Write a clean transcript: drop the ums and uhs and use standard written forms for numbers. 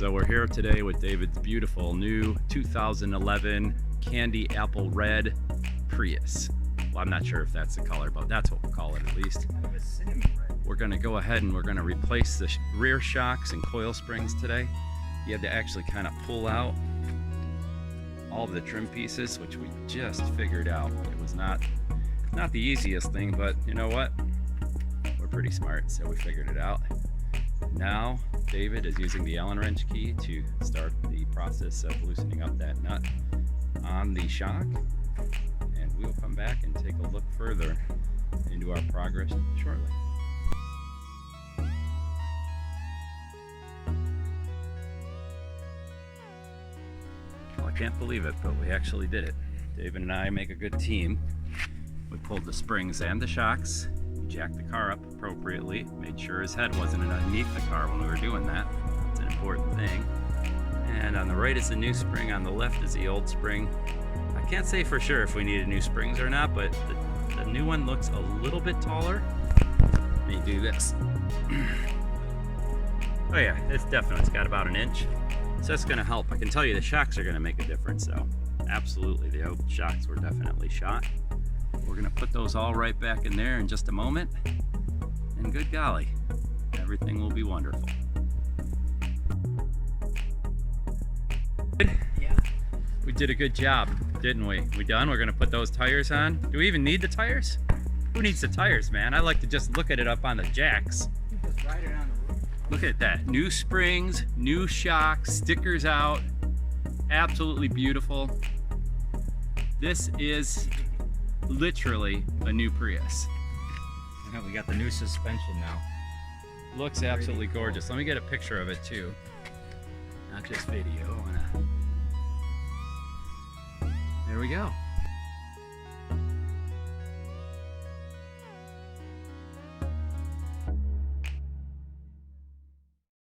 So we're here today with David's beautiful new 2011 candy apple red Prius. Well, I'm not sure if that's the color, but that's what we'll call it at least. We're gonna go ahead and we're gonna replace the rear shocks and coil springs today. You had to actually kind of pull out all of the trim pieces, which we just figured out. It was not the easiest thing, but you know what? We're pretty smart, so we figured it out. Now, David is using the Allen wrench key to start the process of loosening up that nut on the shock, and we'll come back and take a look further into our progress shortly. Well, I can't believe it, but we actually did it. David and I make a good team. We pulled the springs and the shocks, we jacked the car up appropriately, made sure his head wasn't underneath the car when we were doing that. It's an important thing. And on the right is the new spring, on the left is the old spring. I can't say for sure if we needed new springs or not, but the new one looks a little bit taller. Let me do this. Oh yeah, it's got about an inch. So that's gonna help. I can tell you the shocks are gonna make a difference though. Absolutely, the old shocks were definitely shot. We're gonna put those all right back in there in just a moment. And good golly, everything will be wonderful. Yeah. We did a good job, didn't we? We done? We're gonna put those tires on. Do we even need the tires? Who needs the tires, man? I like to just look at it up on the jacks. Just ride it on the roof. Look at that. New springs, new shocks, stickers out. Absolutely beautiful. This is literally a new Prius. We got the new suspension now. Looks absolutely gorgeous. Let me get a picture of it too. Not just video. There we go.